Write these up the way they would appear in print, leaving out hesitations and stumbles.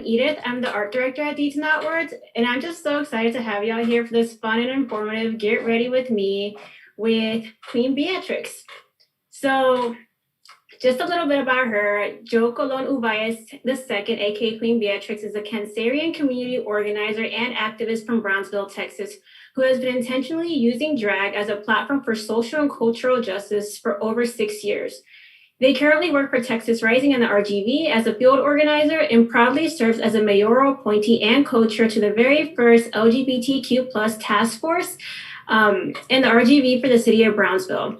Edith. I'm the art director at Deeds Not Words, and I'm just so excited to have y'all here for this fun and informative Get Ready With Me with Kween Beatrix. So just a little bit about her. Jo Colon Uvayas II, aka Kween Beatrix, is a Cancerian community organizer and activist from Brownsville, Texas, who has been intentionally using drag as a platform for social and cultural justice for over 6 years. They currently work for Texas Rising and the RGV as a field organizer and proudly serves as a mayoral appointee and co-chair to the very first LGBTQ plus task force and the RGV for the city of Brownsville.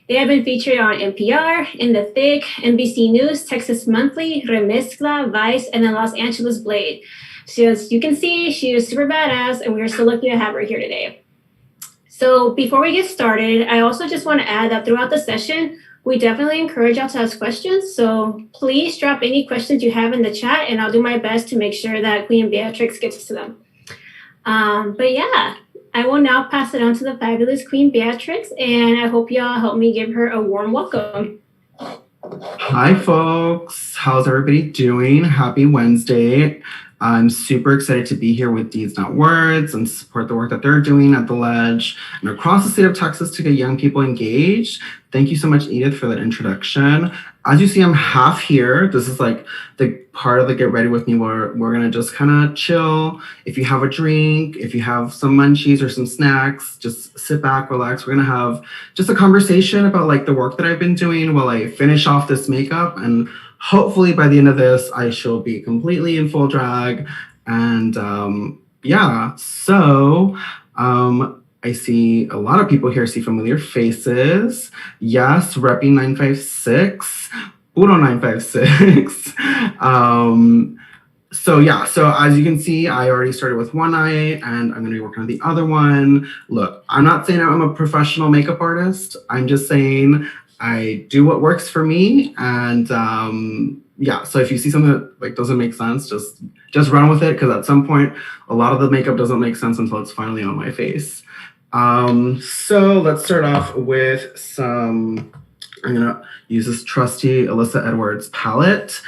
They have been featured on NPR, In the Thick, NBC News, Texas Monthly, Remezcla, Vice, and the Los Angeles Blade. So as you can see, she is super badass, and we are so lucky to have her here today. So before we get started, I also just want to add that throughout the session, we definitely encourage y'all to ask questions. So please drop any questions you have in the chat, and I'll do my best to make sure that Kween Beatrix gets to them. But yeah, I will now pass it on to the fabulous Kween Beatrix, and I hope y'all help me give her a warm welcome. Hi, folks. How's everybody doing? Happy Wednesday. I'm super excited to be here with Deeds Not Words and support the work that they're doing at the Ledge and across the state of Texas to get young people engaged. Thank you so much, Edith, for that introduction. As you see, I'm half here. This is like the part of the Get Ready With Me where we're gonna just kind of chill. If you have a drink, if you have some munchies or some snacks, just sit back, relax. We're gonna have just a conversation about like the work that I've been doing while I finish off this makeup, and hopefully by the end of this, I shall be completely in full drag. And yeah, so I see a lot of people here, see familiar faces. Yes, repping 956, Uno 956. So yeah, so as you can see, I already started with one eye and I'm gonna be working on the other one. Look, I'm not saying I'm a professional makeup artist. I'm just saying I do what works for me, and yeah. So if you see something that like doesn't make sense, just run with it, because at some point, a lot of the makeup doesn't make sense until it's finally on my face. So let's start off with some. I'm gonna use this trusty Alyssa Edwards palette.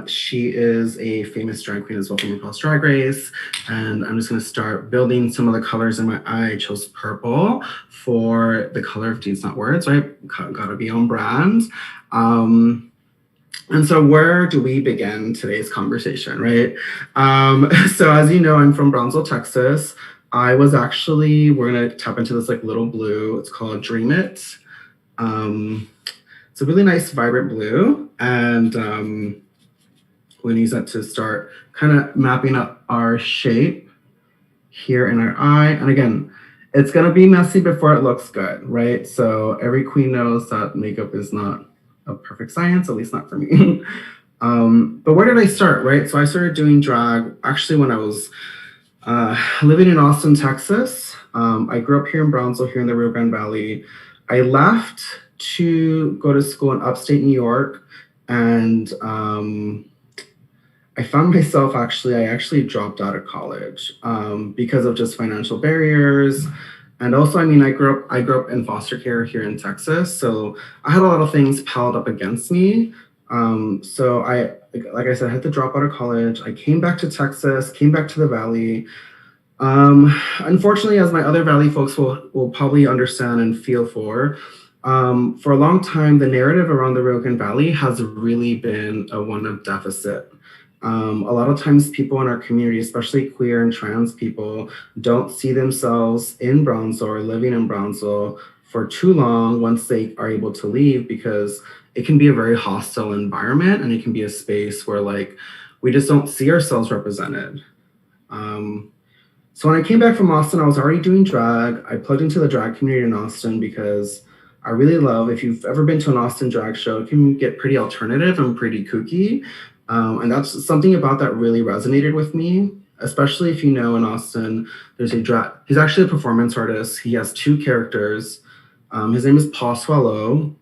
She is a famous drag queen as well from RuPaul's Drag Race. And I'm just gonna start building some of the colors in my eye. I chose purple for the color of Deeds Not Words, right? Gotta be on brand. And so where do we begin today's conversation, right? So as you know, I'm from Brownsville, Texas. We're gonna tap into this like little blue. It's called Dream It. It's a really nice, vibrant blue, and we're gonna use that to start kind of mapping up our shape here in our eye. And again, it's gonna be messy before it looks good, right? So every queen knows that makeup is not a perfect science, at least not for me. But where did I start, right? So I started doing drag actually when I was living in Austin, Texas. I grew up here in Brownsville, here in the Rio Grande Valley. I left to go to school in upstate New York, and I found myself I actually dropped out of college because of just financial barriers. And also, I mean, I grew up in foster care here in Texas, so I had a lot of things piled up against me. So like I said, I had to drop out of college. I came back to Texas, came back to the Valley. Unfortunately, as my other Valley folks will probably understand and feel for a long time, the narrative around the Rio Grande Valley has really been one of deficit. A lot of times people in our community, especially queer and trans people, don't see themselves in Brownsville or living in Brownsville for too long once they are able to leave, because it can be a very hostile environment, and it can be a space where like we just don't see ourselves represented. So when I came back from Austin, I was already doing drag. I plugged into the drag community in Austin because I really love, if you've ever been to an Austin drag show, it can get pretty alternative and pretty kooky. And that's something about that really resonated with me, especially if you know in Austin, there's he's actually a performance artist. He has two characters. His name is Paul Swallow.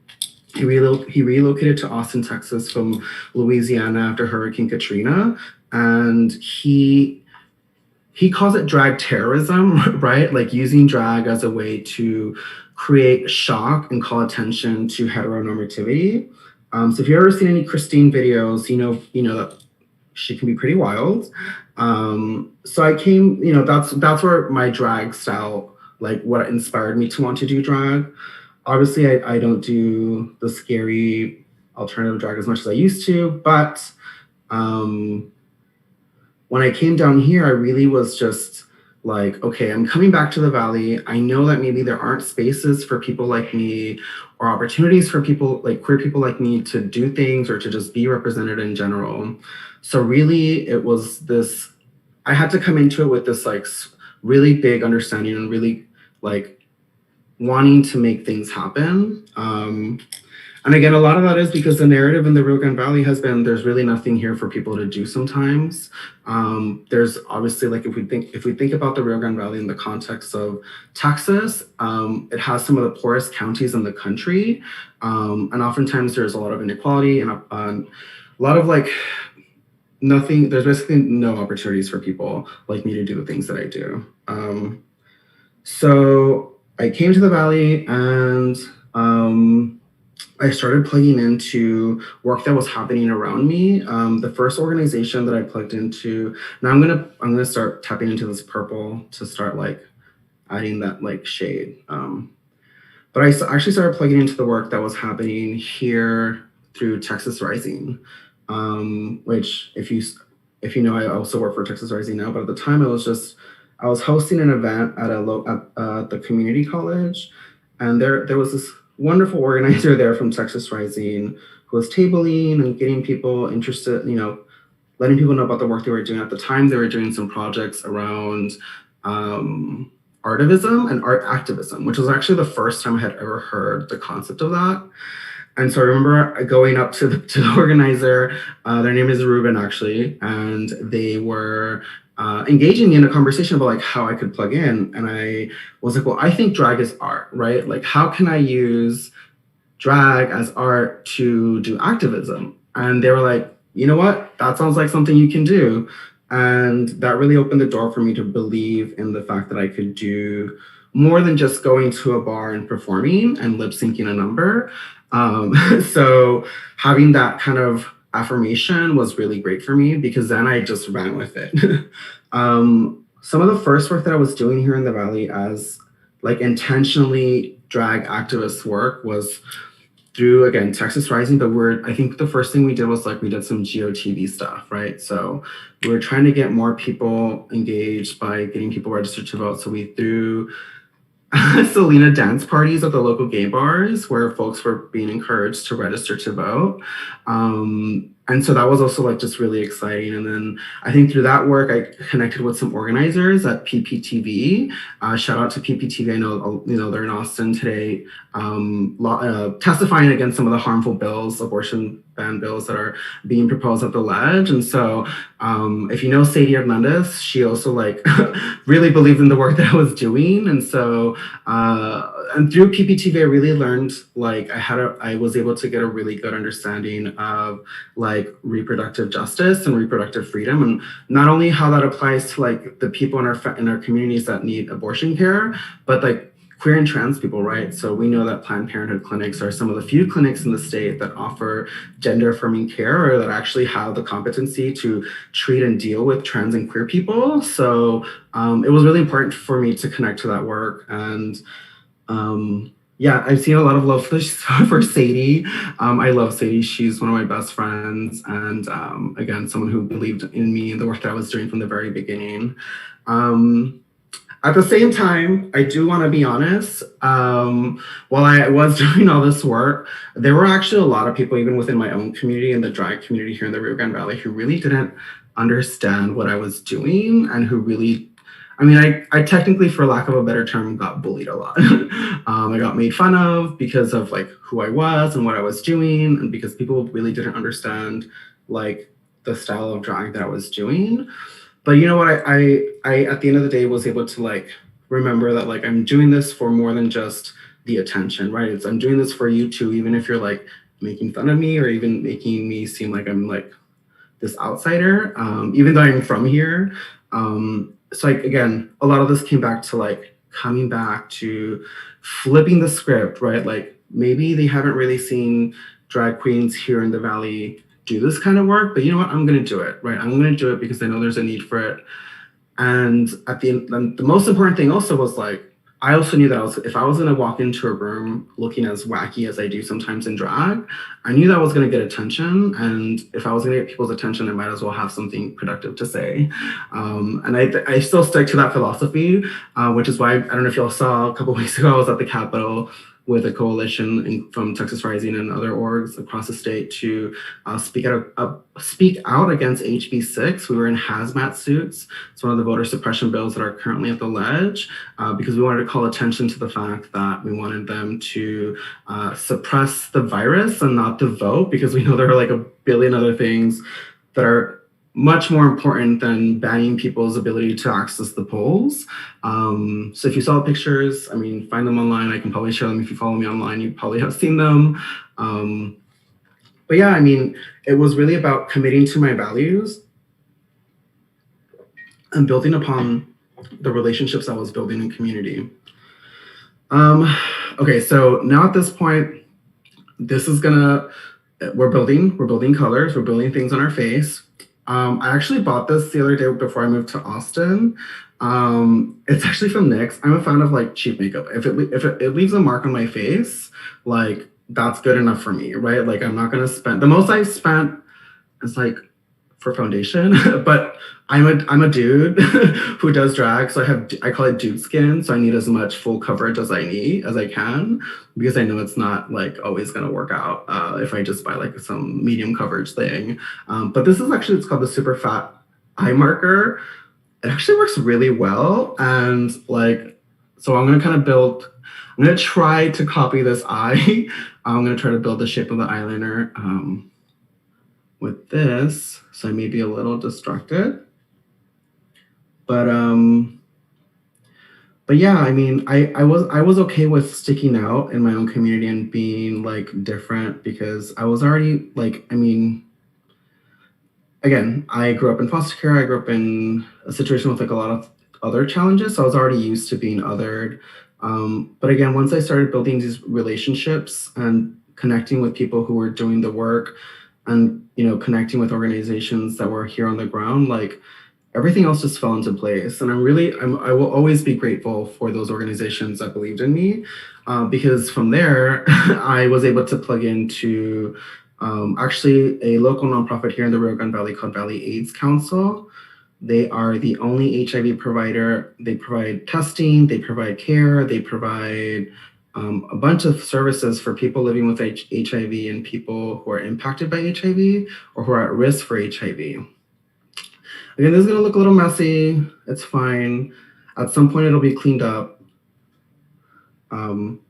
He relocated to Austin, Texas from Louisiana after Hurricane Katrina. And he calls it dragtavism, right? Like using drag as a way to create shock and call attention to heteronormativity. So if you've ever seen any Christine videos, you know that she can be pretty wild. So I came, that's where my drag style, like what inspired me to want to do drag. Obviously, I don't do the scary alternative drag as much as I used to, but um, when I came down here, I really was just like, okay, I'm coming back to the Valley. I know that maybe there aren't spaces for people like me or opportunities for people like queer people like me to do things or to just be represented in general. So really, it was this, I had to come into it with this like really big understanding and really like wanting to make things happen. And again, a lot of that is because the narrative in the Rio Grande Valley has been there's really nothing here for people to do sometimes. There's obviously like if we think about the Rio Grande Valley in the context of Texas, it has some of the poorest counties in the country, and oftentimes there's a lot of inequality and a lot of like nothing. There's basically no opportunities for people like me to do the things that I do. So I came to the Valley and I started plugging into work that was happening around me. The first organization that I plugged into, now I'm gonna start tapping into this purple to start like adding that like shade. But I actually started plugging into the work that was happening here through Texas Rising, which if you know, I also work for Texas Rising now. But at the time, I was hosting an event at the community college, and there was this wonderful organizer there from Texas Rising who was tabling and getting people interested, letting people know about the work they were doing. At the time, they were doing some projects around artivism and art activism, which was actually the first time I had ever heard the concept of that. And so I remember going up to the organizer, their name is Ruben actually, and they were engaging me in a conversation about like how I could plug in. And I was like, well, I think drag is art, right? Like how can I use drag as art to do activism? And they were like, you know what? That sounds like something you can do. And that really opened the door for me to believe in the fact that I could do more than just going to a bar and performing and lip syncing a number. So having that kind of affirmation was really great for me because then I just ran with it. Some of the first work that I was doing here in the Valley as like intentionally drag activist work was through, again, Texas Rising, but I think the first thing we did was like we did some GOTV stuff, right? So we were trying to get more people engaged by getting people registered to vote. So we threw Selena dance parties at the local gay bars where folks were being encouraged to register to vote. And so that was also like just really exciting. And then I think through that work, I connected with some organizers at PPTV. Shout out to PPTV. I know they're in Austin today, testifying against some of the harmful bills, abortion ban bills that are being proposed at the ledge. And so if you know Sadie Hernandez, she also like really believed in the work that I was doing. And so and through PPTV, I really learned like I was able to get a really good understanding of like reproductive justice and reproductive freedom, and not only how that applies to like the people in our communities that need abortion care, but like queer and trans people, right? So we know that Planned Parenthood clinics are some of the few clinics in the state that offer gender affirming care or that actually have the competency to treat and deal with trans and queer people. So it was really important for me to connect to that work. And yeah, I've seen a lot of love for Sadie. I love Sadie. She's one of my best friends. And again, someone who believed in me and the work that I was doing from the very beginning. At the same time, I do want to be honest. While I was doing all this work, there were actually a lot of people, even within my own community and the drag community here in the Rio Grande Valley, who really didn't understand what I was doing and who really, I technically, for lack of a better term, got bullied a lot. I got made fun of because of like who I was and what I was doing, and because people really didn't understand like the style of drag that I was doing. But you know what? I at the end of the day was able to like remember that like I'm doing this for more than just the attention, right? I'm doing this for you too, even if you're like making fun of me or even making me seem like I'm like this outsider, even though I'm from here. So like again, a lot of this came back to like coming back to flipping the script, right? Like maybe they haven't really seen drag queens here in the Valley do this kind of work, but you know what? I'm going to do it, right? I'm going to do it because I know there's a need for it. And at the end, the most important thing also was like, I also knew that if I was going to walk into a room looking as wacky as I do sometimes in drag, I knew that I was going to get attention. And if I was going to get people's attention, I might as well have something productive to say. And I still stick to that philosophy, which is why, I don't know if y'all saw a couple of weeks ago, I was at the Capitol with a coalition from Texas Rising and other orgs across the state to speak out against HB 6. We were in hazmat suits. It's one of the voter suppression bills that are currently at the ledge, because we wanted to call attention to the fact that we wanted them to suppress the virus and not the vote, because we know there are like a billion other things that are much more important than banning people's ability to access the polls. So if you saw pictures, I mean, find them online. I can probably share them. If you follow me online, you probably have seen them. But yeah, I mean, it was really about committing to my values and building upon the relationships I was building in community. Okay, so now at this point, we're building colors, we're building things on our face. I actually bought this the other day before I moved to Austin. It's actually from NYX. I'm a fan of like cheap makeup. If it leaves a mark on my face, like that's good enough for me, right? Like I'm not gonna spend, the most I've spent is like for foundation, but I'm a dude who does drag, so I call it dude skin, so I need as much full coverage as I can, because I know it's not like always gonna work out if I just buy like some medium coverage thing. But this is actually, it's called the Super Fat Eye Marker. It actually works really well, and like, so I'm gonna try to copy this eye. I'm gonna try to build the shape of the eyeliner with this, so I may be a little distracted. But yeah, I mean, I was okay with sticking out in my own community and being like different, because I was already like, I mean, again, I grew up in foster care. I grew up in a situation with like a lot of other challenges, so I was already used to being othered. But again, once I started building these relationships and connecting with people who were doing the work, and you know, connecting with organizations that were here on the ground, like everything else just fell into place. And I will always be grateful for those organizations that believed in me, because from there, I was able to plug into actually a local nonprofit here in the Rio Grande Valley called Valley AIDS Council. They are the only HIV provider. They provide testing, they provide care, they provide a bunch of services for people living with HIV and people who are impacted by HIV or who are at risk for HIV. Again, this is gonna look a little messy. It's fine. At some point, it'll be cleaned up. And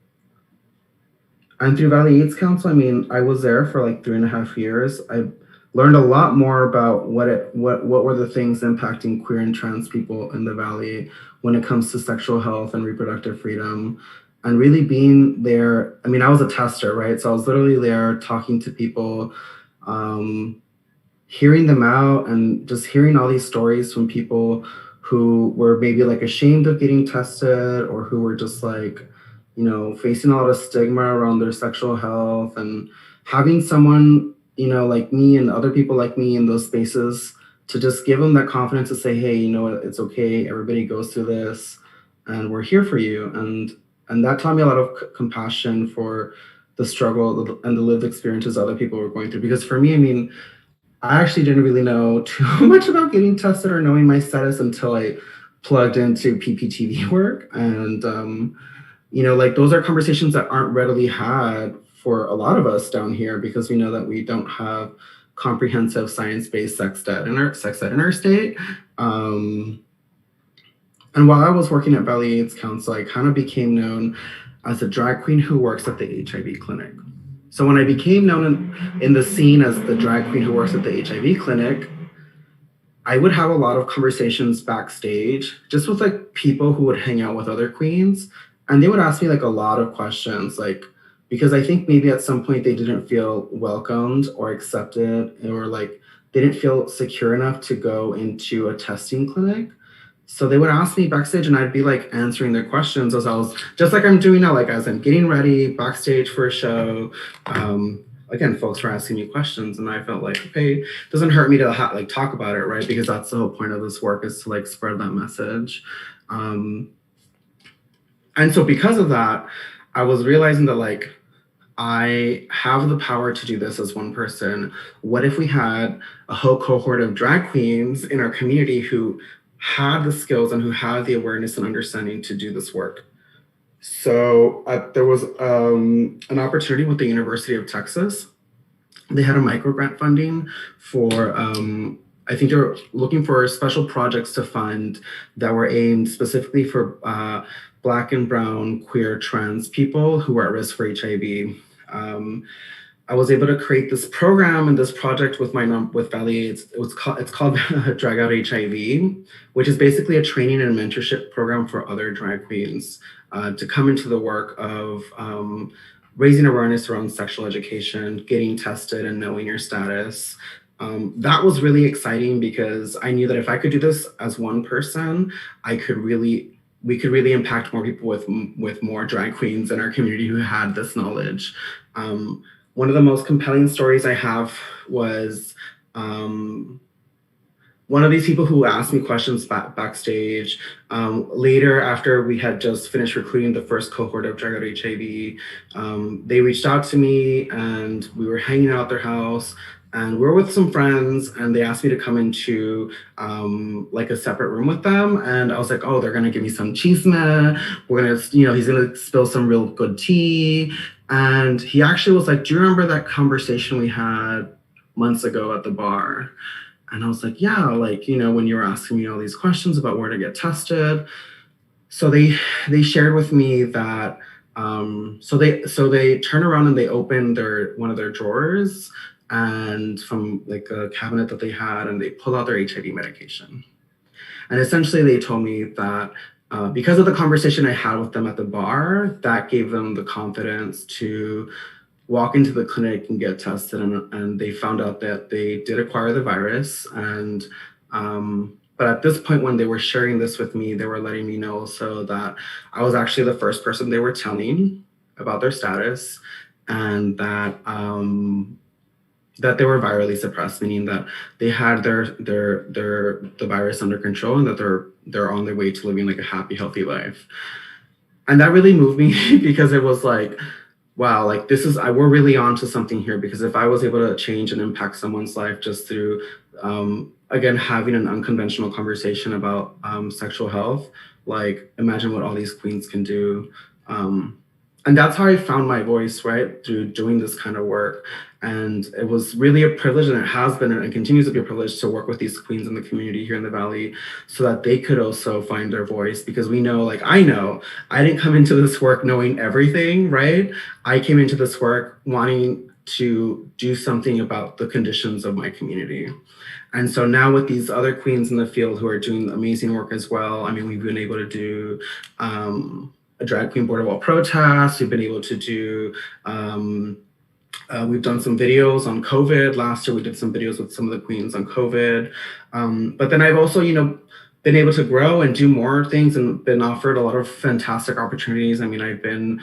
through Valley AIDS Council, I mean, I was there for like 3.5 years. I learned a lot more about what were the things impacting queer and trans people in the Valley when it comes to sexual health and reproductive freedom. And really being there, I mean, I was a tester, right? So I was literally there talking to people, hearing them out, and just hearing all these stories from people who were maybe like ashamed of getting tested, or who were just like, you know, facing a lot of stigma around their sexual health, and having someone, you know, like me and other people like me in those spaces to just give them that confidence to say, hey, you know, it's okay. Everybody goes through this and we're here for you. And that taught me a lot of compassion for the struggle and the lived experiences other people were going through. Because for me, I mean, I actually didn't really know too much about getting tested or knowing my status until I plugged into PPTV work. And, you know, like those are conversations that aren't readily had for a lot of us down here, because we know that we don't have comprehensive science-based sex ed in our state. And while I was working at Valley AIDS Council, I kind of became known as a drag queen who works at the HIV clinic. So when I became known in the scene as the drag queen who works at the HIV clinic, I would have a lot of conversations backstage just with like people who would hang out with other queens. And they would ask me like a lot of questions, like, because I think maybe at some point they didn't feel welcomed or accepted, or like they didn't feel secure enough to go into a testing clinic. So they would ask me backstage, and I'd be like answering their questions as I was, just like I'm doing now, like as I'm getting ready backstage for a show. again, folks were asking me questions, and I felt like, okay, it doesn't hurt me to like talk about it, right? Because that's the whole point of this work, is to like spread that message. And so because of that, I was realizing that like I have the power to do this as one person. What if we had a whole cohort of drag queens in our community who had the skills and who had the awareness and understanding to do this work? So there was an opportunity with the University of Texas. They had a micro grant funding for, I think they were looking for special projects to fund that were aimed specifically for Black and Brown, queer, trans people who were at risk for HIV. I was able to create this program and this project with with Valley. It's called Drag Out HIV, which is basically a training and mentorship program for other drag queens to come into the work of raising awareness around sexual education, getting tested, and knowing your status. That was really exciting because I knew that if I could do this as one person, we could really impact more people with more drag queens in our community who had this knowledge. One of the most compelling stories I have was one of these people who asked me questions backstage. Later, after we had just finished recruiting the first cohort of Drag Out HIV, they reached out to me and we were hanging out at their house. And we were with some friends, and they asked me to come into like a separate room with them. And I was like, oh, they're gonna give me some chisme. We're gonna, he's gonna spill some real good tea. And he actually was like, do you remember that conversation we had months ago at the bar? And I was like, yeah, like, when you were asking me all these questions about where to get tested. So they shared with me that, so they turned around and they opened one of their drawers, and from like a cabinet that they had, and they pulled out their HIV medication. And essentially they told me that because of the conversation I had with them at the bar, that gave them the confidence to walk into the clinic and get tested, and they found out that they did acquire the virus. And but at this point, when they were sharing this with me, they were letting me know so that I was actually the first person they were telling about their status, and that that they were virally suppressed, meaning that they had the virus under control, and that they're on their way to living like a happy, healthy life. And that really moved me because it was like, wow, like we're really onto something here, because if I was able to change and impact someone's life just through, again, having an unconventional conversation about sexual health, like imagine what all these queens can do. And that's how I found my voice, right? Through doing this kind of work. And it was really a privilege, and it has been and continues to be a privilege to work with these queens in the community here in the Valley so that they could also find their voice. Because we know, like I know, I didn't come into this work knowing everything, right? I came into this work wanting to do something about the conditions of my community. And so now with these other queens in the field who are doing amazing work as well, I mean, we've been able to do a drag queen border wall protest. We've been able to do, we've done some videos on COVID. Last year, we did some videos with some of the queens on COVID. But then I've also, been able to grow and do more things and been offered a lot of fantastic opportunities. I mean, I've been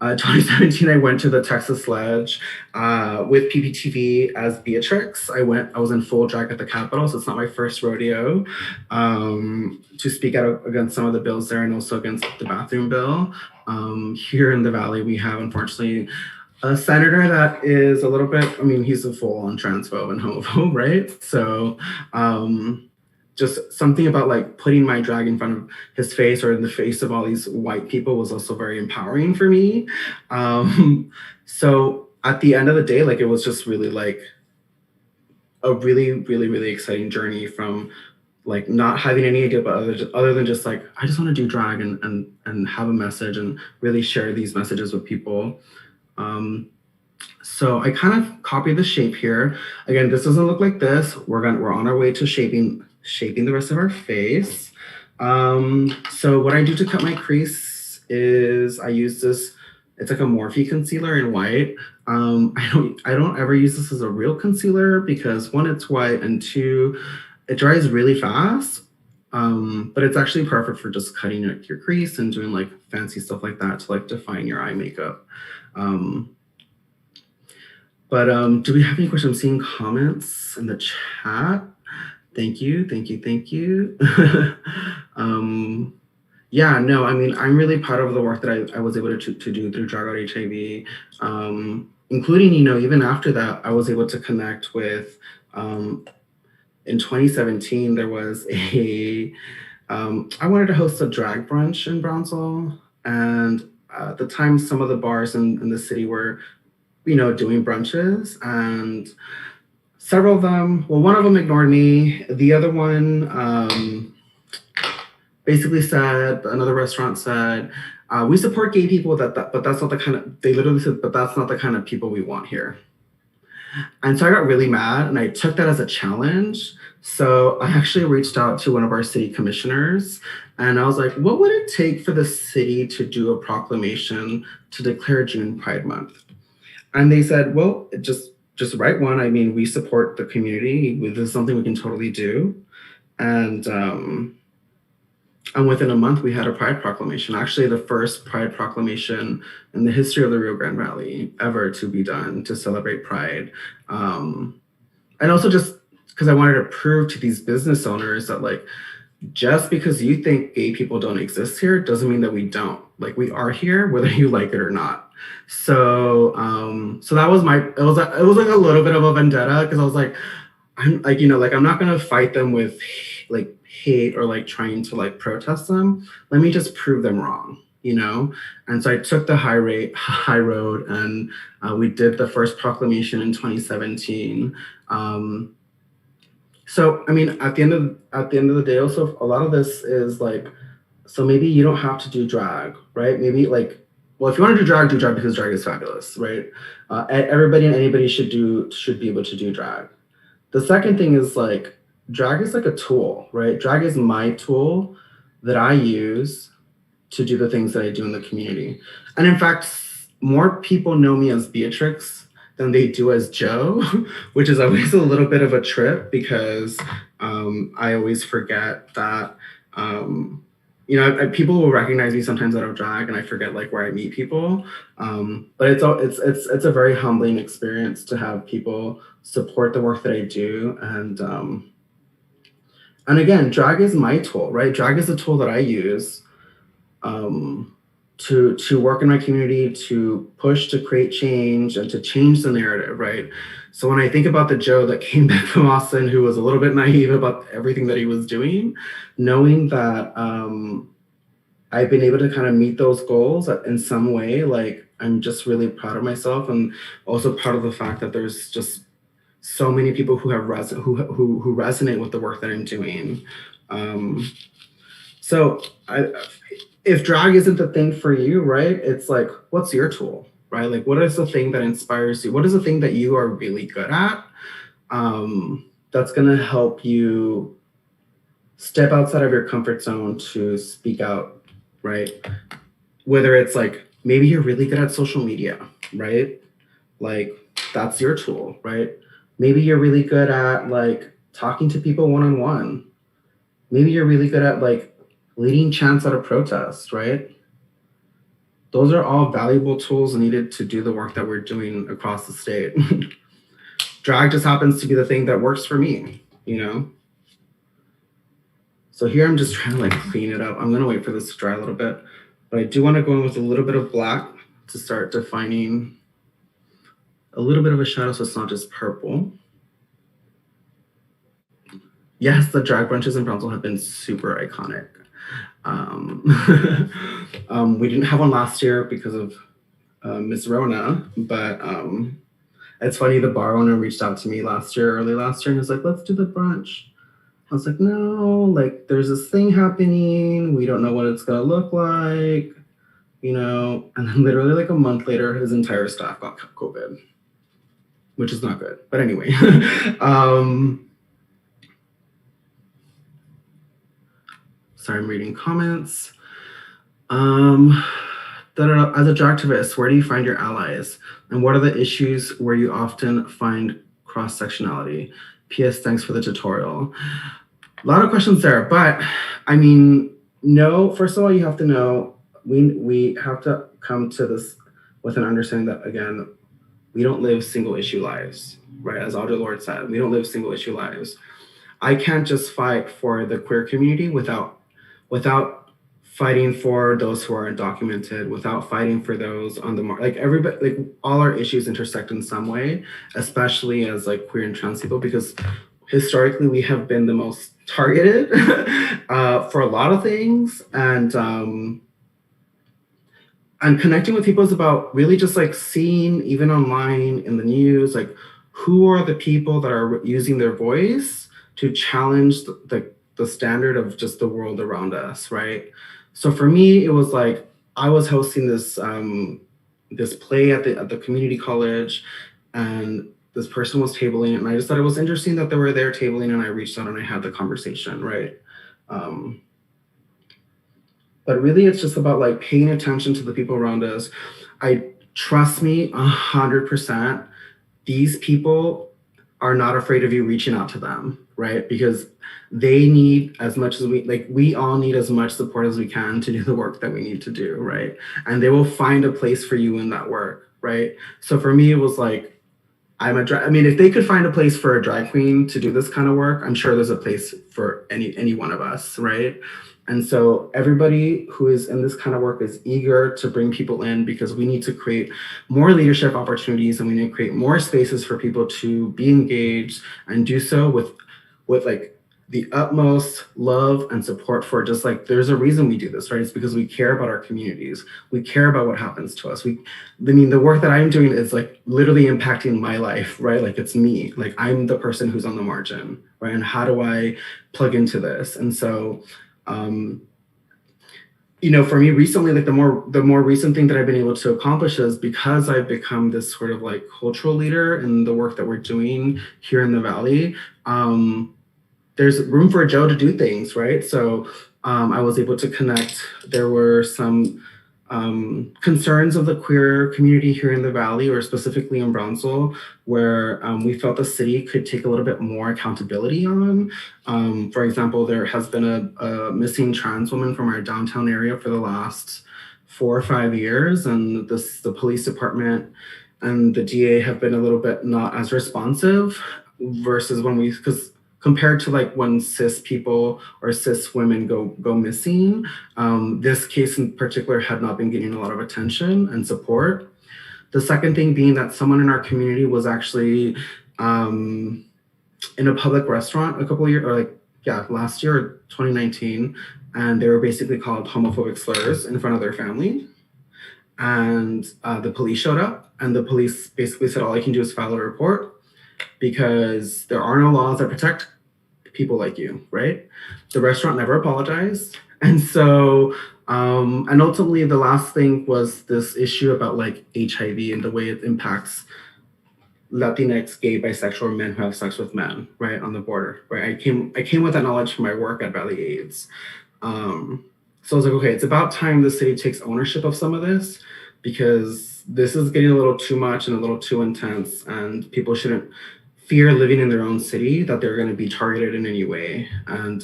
2017, I went to the Texas Sledge with PPTV as Beatrix. I was in full drag at the Capitol, so it's not my first rodeo, to speak out against some of the bills there, and also against the bathroom bill. Here in the Valley, we have, unfortunately, a senator that is a little bit, I mean, he's a full-on transphobe and homophobe, right? So just something about like putting my drag in front of his face or in the face of all these white people was also very empowering for me. So at the end of the day, like it was just really like a really, really, really exciting journey from like not having any idea about other than just like, I just want to do drag and have a message and really share these messages with people. So I kind of copied the shape here. Again, this doesn't look like this. We're on our way to shaping the rest of our face. So what I do to cut my crease is I use this, it's like a Morphe concealer in white. I don't ever use this as a real concealer because one, it's white, and two, it dries really fast. But it's actually perfect for just cutting your crease and doing like fancy stuff like that to like define your eye makeup. But do we have any questions? I'm seeing comments in the chat. Thank you. Yeah, no, I mean, I'm really proud of the work that I was able to do through Drag Out HIV, including, even after that, I was able to connect with, in 2017, there was I wanted to host a drag brunch in Brownsville, and at the time, some of the bars in the city were, doing brunches, and several of them, well, one of them ignored me. The other one basically said, another restaurant said, we support gay people, but that's not the kind of, they literally said, but that's not the kind of people we want here. And so I got really mad, and I took that as a challenge. So I actually reached out to one of our city commissioners, and I was like, what would it take for the city to do a proclamation to declare June Pride Month? And they said, well, just write one. I mean, we support the community. This is something we can totally do. And within a month, we had a Pride Proclamation, actually the first Pride Proclamation in the history of the Rio Grande Valley ever to be done to celebrate Pride. And also just because I wanted to prove to these business owners that, like, just because you think gay people don't exist here doesn't mean that we don't. Like, we are here, whether you like it or not. So that was it was like a little bit of a vendetta, because I was like, I'm not gonna fight them with like hate or like trying to like protest them. Let me just prove them wrong, And so I took the high road, and we did the first proclamation in 2017. So I mean, at the end of the day, also a lot of this is like, so maybe you don't have to do drag, right? Maybe like, well, if you want to do drag because drag is fabulous, right? Everybody and anybody should be able to do drag. The second thing is like, drag is like a tool, right? Drag is my tool that I use to do the things that I do in the community. And in fact, more people know me as Beatrix than they do as Joe, which is always a little bit of a trip, because I always forget that, people will recognize me sometimes out of drag, and I forget like where I meet people. But it's a very humbling experience to have people support the work that I do. And again, drag is my tool, right? Drag is a tool that I use to work in my community, to push, to create change, and to change the narrative, right? So when I think about the Joe that came back from Austin, who was a little bit naive about everything that he was doing, knowing that I've been able to kind of meet those goals in some way, like, I'm just really proud of myself, and also proud of the fact that there's just so many people who resonate with the work that I'm doing. So if drag isn't the thing for you, right? It's like, what's your tool, right? Like, what is the thing that inspires you? What is the thing that you are really good at? That's gonna help you step outside of your comfort zone to speak out, right? Whether it's like, maybe you're really good at social media, right? Like, that's your tool, right? Maybe you're really good at like talking to people one-on-one. Maybe you're really good at like leading chants at a protest, right? Those are all valuable tools needed to do the work that we're doing across the state. Drag just happens to be the thing that works for me, So here I'm just trying to like clean it up. I'm gonna wait for this to dry a little bit, but I do want to go in with a little bit of black to start defining a little bit of a shadow, so it's not just purple. Yes, the drag brunches in Brownsville have been super iconic. We didn't have one last year because of Miss Rona, but it's funny, the bar owner reached out to me early last year, and was like, let's do the brunch. I was like, no, like, there's this thing happening. We don't know what it's gonna look like, And then literally like a month later, his entire staff got COVID, which is not good. But anyway, sorry, I'm reading comments. As a dragtivist, where do you find your allies? And what are the issues where you often find cross-sectionality? P.S. Thanks for the tutorial. A lot of questions there, but I mean, no, first of all, you have to know, we have to come to this with an understanding that, again, we don't live single issue lives, right? As Audre Lorde said, we don't live single issue lives. I can't just fight for the queer community without fighting for those who are undocumented, without fighting for those on the like everybody, like all our issues intersect in some way, especially as like queer and trans people, because historically we have been the most targeted for a lot of things, and connecting with people is about really just like seeing, even online in the news, like who are the people that are using their voice to challenge the standard of just the world around us, right? So for me, it was like I was hosting this play at the community college, and this person was tabling it, and I just thought it was interesting that they were there tabling, and I reached out and I had the conversation, right? But really, it's just about like paying attention to the people around us. Trust me, 100%, these people are not afraid of you reaching out to them, right? Because they need as much as we all need as much support as we can to do the work that we need to do, right? And they will find a place for you in that work, right? So for me, it was like, if they could find a place for a drag queen to do this kind of work, I'm sure there's a place for any one of us, right? And so everybody who is in this kind of work is eager to bring people in, because we need to create more leadership opportunities, and we need to create more spaces for people to be engaged and do so with like the utmost love and support. For just like, there's a reason we do this, right? It's because we care about our communities. We care about what happens to us. The work that I'm doing is like literally impacting my life, right? Like it's me, like I'm the person who's on the margin, right? And how do I plug into this? And so, for me recently, like the more recent thing that I've been able to accomplish is because I've become this sort of like cultural leader in the work that we're doing here in the Valley. There's room for Joe to do things, right? So I was able to connect. There were some concerns of the queer community here in the Valley, or specifically in Brownsville, where we felt the city could take a little bit more accountability on. For example, there has been a missing trans woman from our downtown area for the last 4 or 5 years, and the police department and the DA have been a little bit not as responsive versus because compared to like when cis people or cis women go missing, this case in particular had not been getting a lot of attention and support. The second thing being that someone in our community was actually in a public restaurant a couple of years, last year, 2019, and they were basically called homophobic slurs in front of their family. And the police showed up, and the police basically said, all I can do is file a report, because there are no laws that protect people like you, right? The restaurant never apologized. And so, and ultimately the last thing was this issue about like HIV and the way it impacts Latinx, gay, bisexual, or men who have sex with men, right, on the border, right? I came with that knowledge from my work at Valley AIDS. So I was like, okay, it's about time the city takes ownership of some of this, because this is getting a little too much and a little too intense, and people shouldn't fear living in their own city that they're going to be targeted in any way. And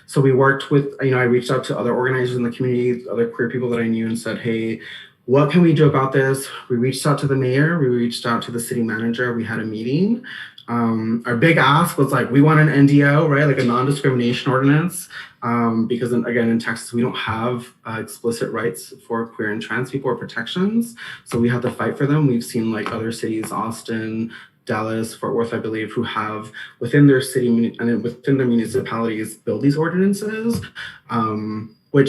so we worked with, I reached out to other organizers in the community, other queer people that I knew, and said, hey, what can we do about this? We reached out to the mayor, we reached out to the city manager, we had a meeting. Our big ask was like, we want an NDO, right? Like a non-discrimination ordinance. Because again, in Texas, we don't have explicit rights for queer and trans people or protections. So we have to fight for them. We've seen like other cities, Austin, Dallas, Fort Worth, I believe, who have within their city and within their municipalities build these ordinances, which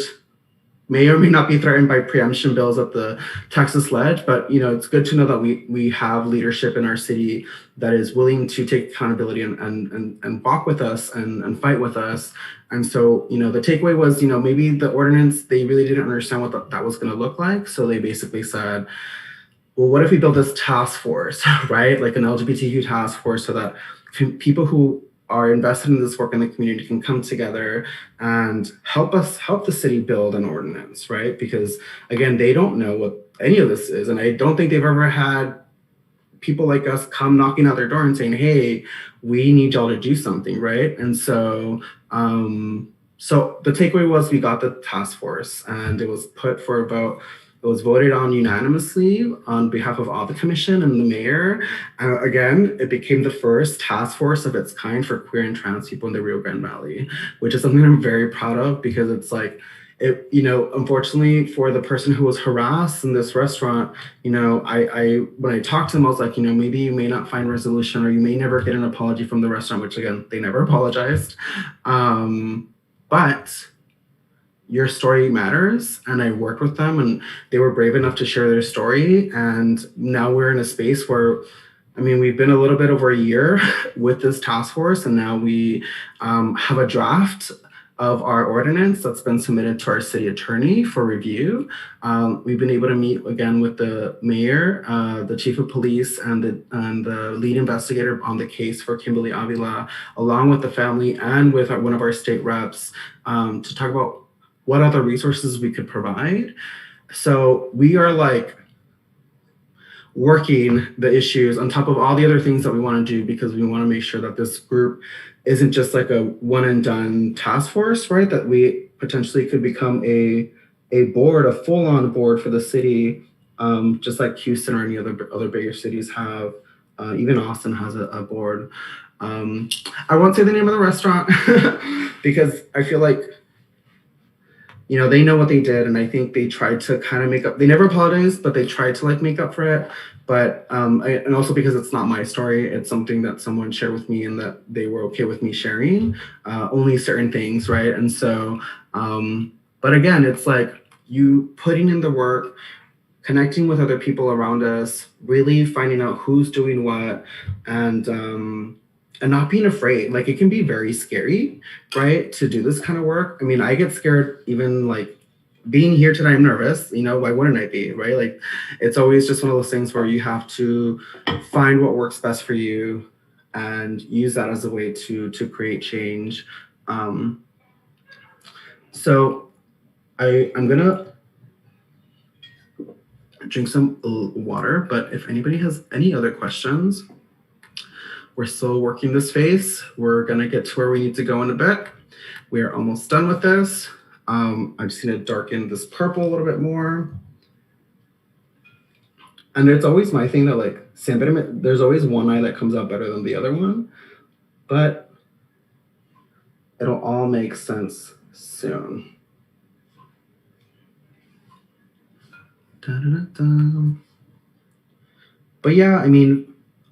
may or may not be threatened by preemption bills at the Texas Ledge. But it's good to know that we have leadership in our city that is willing to take accountability and walk with us and fight with us. And so the takeaway was maybe the ordinance, they really didn't understand what that was going to look like. So they basically said, well, what if we build this task force, right? Like an LGBTQ task force, so that people who are invested in this work in the community can come together and help the city build an ordinance, right? Because again, they don't know what any of this is. And I don't think they've ever had people like us come knocking at their door and saying, hey, we need y'all to do something, right? And so, so the takeaway was we got the task force, and it was put for about It was voted on unanimously on behalf of all the commission and the mayor. Again, it became the first task force of its kind for queer and trans people in the Rio Grande Valley, which is something I'm very proud of, because it's like, it, you know, unfortunately for the person who was harassed in this restaurant, you know, I when I talked to them, I was like, you know, maybe you may not find resolution, or you may never get an apology from the restaurant, which again, they never apologized. But your story matters. And I worked with them, and they were brave enough to share their story. And now we're in a space where, I mean, we've been a little bit over a year with this task force, and now we have a draft of our ordinance that's been submitted to our city attorney for review. We've been able to meet again with the mayor, the chief of police, and the lead investigator on the case for Kimberly Avila, along with the family and with one of our state reps, to talk about what other resources we could provide. So we are like working the issues on top of all the other things that we want to do, because we want to make sure that this group isn't just like a one and done task force, right? That we potentially could become a board, a full on board for the city, just like Houston or any other bigger cities have. Even Austin has a board. I won't say the name of the restaurant because I feel like, you know, they know what they did, and I think they tried to kind of make up. They never apologized, but they tried to like make up for it. But and also because it's not my story, it's something that someone shared with me, and that they were okay with me sharing only certain things, right? And so, but again, it's like you putting in the work, connecting with other people around us, really finding out who's doing what, and not being afraid. Like, it can be very scary, right, to do this kind of work. I mean, I get scared even like being here today. I'm nervous, you know, why wouldn't I be, right? Like, it's always just one of those things where you have to find what works best for you and use that as a way to create change. So I'm gonna drink some water, but if anybody has any other questions, we're still working this phase. We're gonna get to where we need to go in a bit. We are almost done with this. I'm just gonna darken this purple a little bit more. And it's always my thing that like siempre, there's always one eye that comes out better than the other one, but it'll all make sense soon. Da-da-da-da. But yeah, I mean,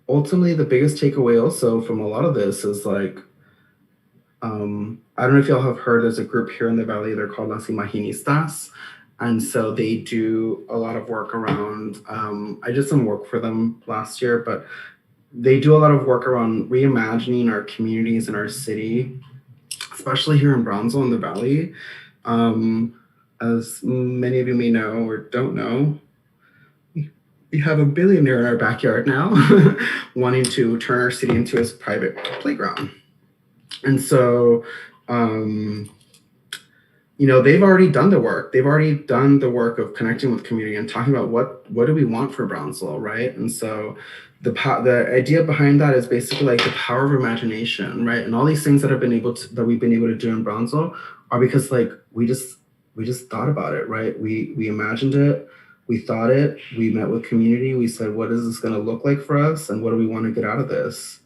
ultimately the biggest takeaway also from a lot of this is like, I don't know if y'all have heard, there's a group here in the Valley, they're called Las Imaginistas. And so they do a lot of work around, I did some work for them last year, but they do a lot of work around reimagining our communities and our city, especially here in Brownsville in the Valley. As many of you may know or don't know, we have a billionaire in our backyard now wanting to turn our city into his private playground. And so, you know, they've already done the work. They've already done the work of connecting with community and talking about what do we want for Brownsville, right? And so the idea behind that is basically like the power of imagination, right? And all these things that we've been able to do in Brownsville are because like we just thought about it, right? We imagined it, we thought it, we met with community, we said, what is this going to look like for us, and what do we want to get out of this?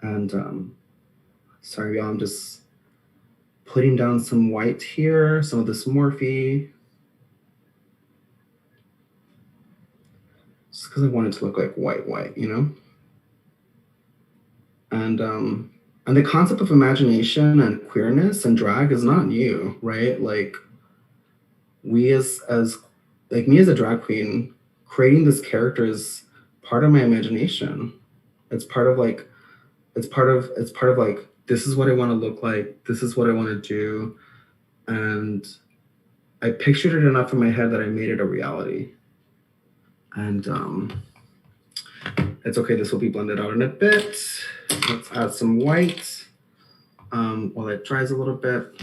And sorry, y'all, I'm just putting down some white here, some of this Morphe, just because I want it to look like white, you know? And the concept of imagination and queerness and drag is not new, right? Like, we as like me as a drag queen, creating this character is part of my imagination. It's part of like, it's part of like, this is what I want to look like, this is what I want to do. And I pictured it enough in my head that I made it a reality. And it's okay, this will be blended out in a bit. Let's add some white while it dries a little bit.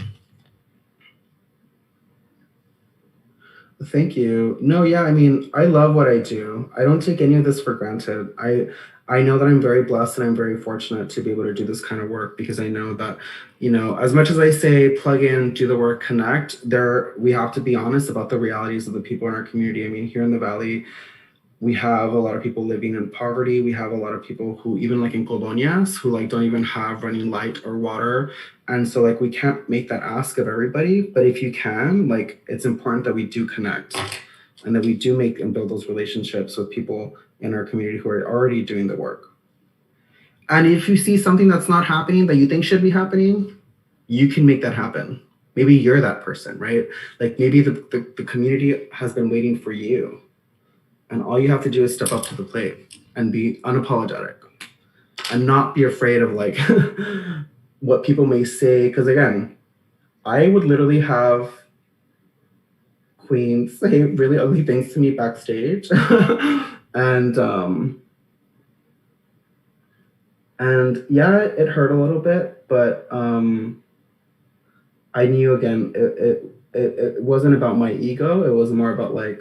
Thank you. No, yeah, I mean, I love what I do. I don't take any of this for granted. I know that I'm very blessed and I'm very fortunate to be able to do this kind of work, because I know that, as much as I say plug in, do the work, connect, we have to be honest about the realities of the people in our community. I mean, here in the Valley, we have a lot of people living in poverty. We have a lot of people who, even like in colonias, who like don't even have running light or water. And so like we can't make that ask of everybody, but if you can, like, it's important that we do connect and that we do make and build those relationships with people in our community who are already doing the work. And if you see something that's not happening that you think should be happening, you can make that happen. Maybe you're that person, right? Like maybe the community has been waiting for you. And all you have to do is step up to the plate and be unapologetic and not be afraid of like what people may say. Because again, I would literally have queens say really ugly things to me backstage. And yeah, it hurt a little bit, but I knew again it wasn't about my ego. It was more about like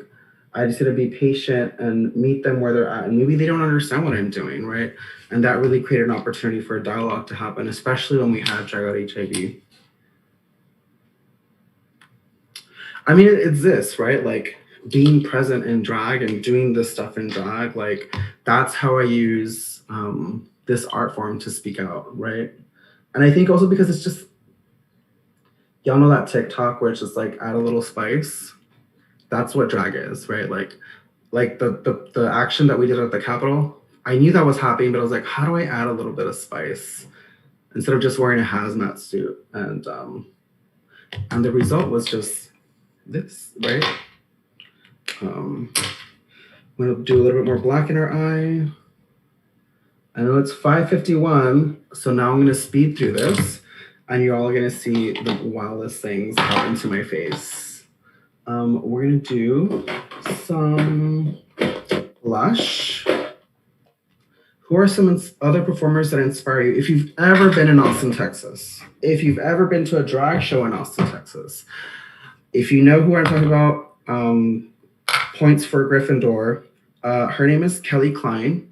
I just had to be patient and meet them where they're at, and maybe they don't understand what I'm doing, right? And that really created an opportunity for a dialogue to happen, especially when we had Drag Out HIV. I mean, it's this, right? Like being present in drag and doing this stuff in drag, like that's how I use this art form to speak out, right? And I think also because it's just, y'all know that TikTok where it's just like add a little spice. That's what drag is, right? Like the action that we did at the Capitol, I knew that was happening, but I was like, how do I add a little bit of spice instead of just wearing a hazmat suit? And the result was just this, right? I'm gonna do a little bit more black in her eye. I know it's 5:51, so now I'm gonna speed through this, and you're all gonna see the wildest things happen to my face. We're gonna do some blush. Who are some other performers that inspire you? If you've ever been in Austin, Texas, if you've ever been to a drag show in Austin, Texas, if you know who I'm talking about, points for Gryffindor. Her name is Klein.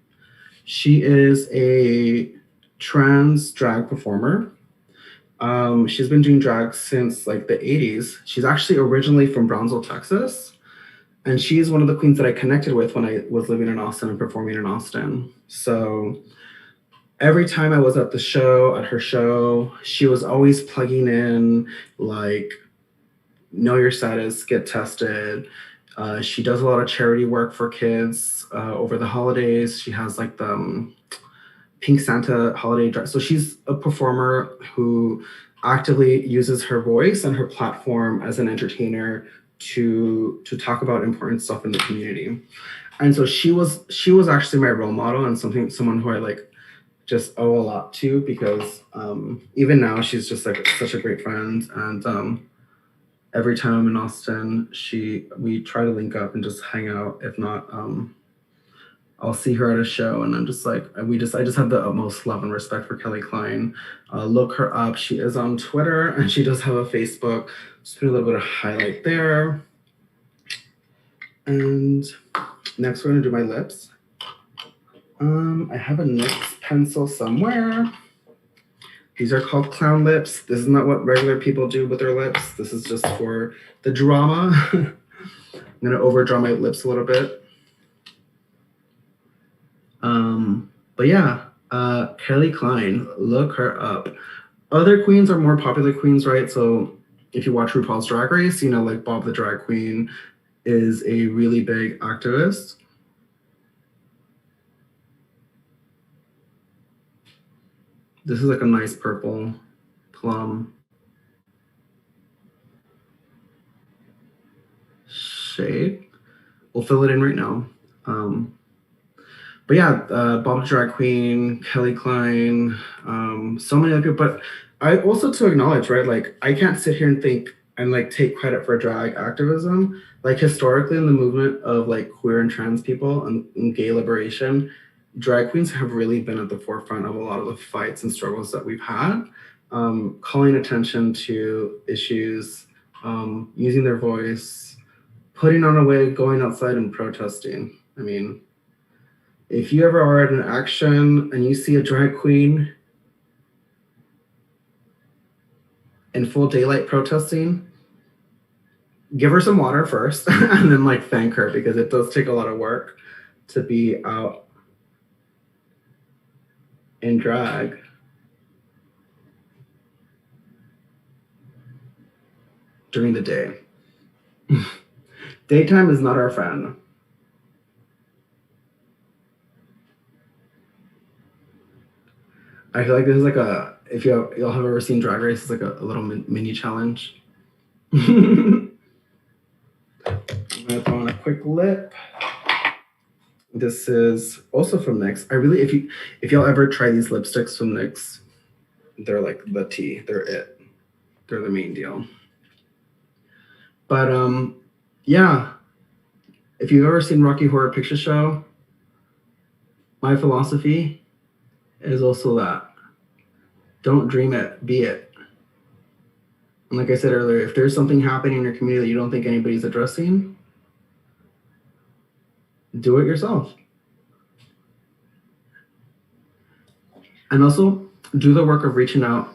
She is a trans drag performer. She's been doing drag since like the 80s. She's actually originally from Brownsville, Texas. And she's one of the queens that I connected with when I was living in Austin and performing in Austin. So every time I was at her show, she was always plugging in like, know your status, get tested. She does a lot of charity work for kids over the holidays. She has like the Pink Santa holiday dress. So she's a performer who actively uses her voice and her platform as an entertainer to talk about important stuff in the community. And so she was actually my role model and someone who I like just owe a lot to, because even now she's just like such a great friend. And every time I'm in Austin, we try to link up and just hang out. If not, I'll see her at a show, and I'm just like, I just have the utmost love and respect for Klein. Look her up. She is on Twitter and she does have a Facebook. Just put a little bit of highlight there. And next we're gonna do my lips. I have a NYX pencil somewhere. These are called clown lips. This is not what regular people do with their lips. This is just for the drama. I'm gonna overdraw my lips a little bit. But yeah, Klein, look her up. Other queens are more popular queens, right? So if you watch RuPaul's Drag Race, like Bob the Drag Queen is a really big activist. This is like a nice purple plum shade. We'll fill it in right now. But yeah, Bob the Drag Queen, Klein, so many other people. But I also to acknowledge, right? Like I can't sit here and think and like take credit for drag activism. Like historically in the movement of like queer and trans people and gay liberation, drag queens have really been at the forefront of a lot of the fights and struggles that we've had, calling attention to issues, using their voice, putting on a wig, going outside and protesting. I mean, if you ever are at an action and you see a drag queen in full daylight protesting, give her some water first and then like thank her, because it does take a lot of work to be out in drag. During the day. Daytime is not our friend. I feel like this is like a, if y'all have ever seen Drag Race, it's like a little mini challenge. I'm gonna throw on a quick lip. This is also from NYX. I really, if y'all ever try these lipsticks from NYX, they're like the tea. They're it. They're the main deal. But yeah, if you've ever seen Rocky Horror Picture Show, my philosophy is also that. Don't dream it, be it. And like I said earlier, if there's something happening in your community that you don't think anybody's addressing, do it yourself. And also do the work of reaching out.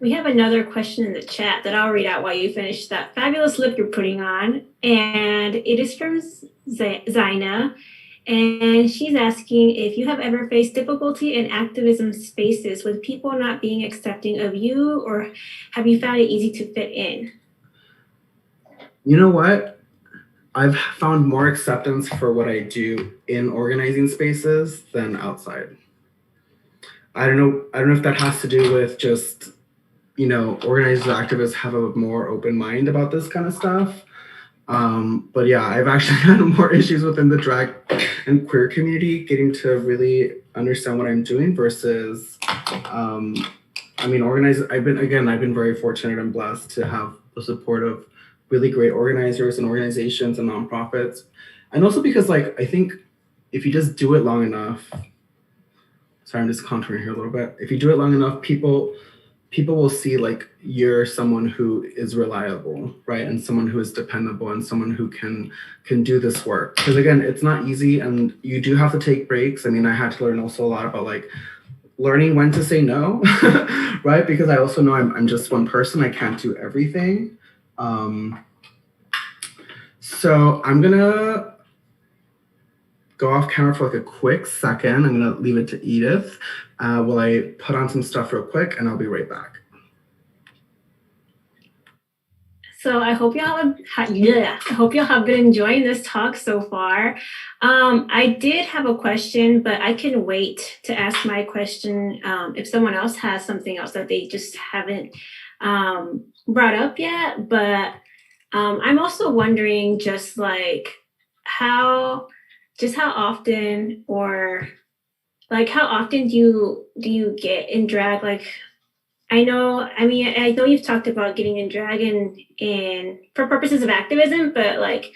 We have another question in the chat that I'll read out while you finish that fabulous lip you're putting on. And it is from Zaina. And she's asking if you have ever faced difficulty in activism spaces with people not being accepting of you, or have you found it easy to fit in? You know what? I've found more acceptance for what I do in organizing spaces than outside. I don't know if that has to do with just, organizers, activists have a more open mind about this kind of stuff. But yeah, I've actually had more issues within the drag and queer community getting to really understand what I'm doing versus, organizers. I've been very fortunate and blessed to have the support of really great organizers and organizations and nonprofits. And also because I think if you just do it long enough, sorry, I'm just contouring here a little bit. If you do it long enough, people will see you're someone who is reliable, right? And someone who is dependable and someone who can do this work. Because again, it's not easy and you do have to take breaks. I had to learn also a lot about learning when to say no, right? Because I also know I'm just one person. I can't do everything. So I'm gonna go off camera for a quick second. I'm gonna leave it to Edith while I put on some stuff real quick, and I'll be right back. So I hope y'all have been enjoying this talk so far. I did have a question, but I can wait to ask my question if someone else has something else that they just haven't brought up yet. But I'm also wondering just how often do you get in drag? I know you've talked about getting in drag and for purposes of activism, but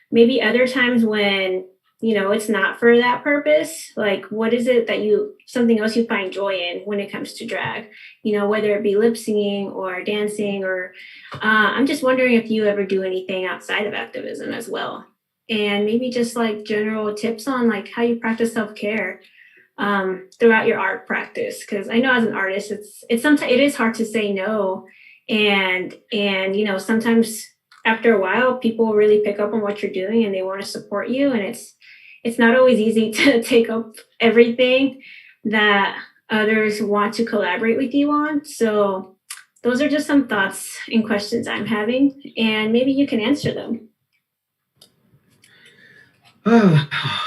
maybe other times when it's not for that purpose. What is it that something else you find joy in when it comes to drag? Whether it be lip singing or dancing, or I'm just wondering if you ever do anything outside of activism as well, and maybe just general tips on how you practice self-care throughout your art practice. Because I know as an artist, it's sometimes it is hard to say no, and sometimes after a while people really pick up on what you're doing and they want to support you, and it's not always easy to take up everything that others want to collaborate with you on. So those are just some thoughts and questions I'm having, and maybe you can answer them.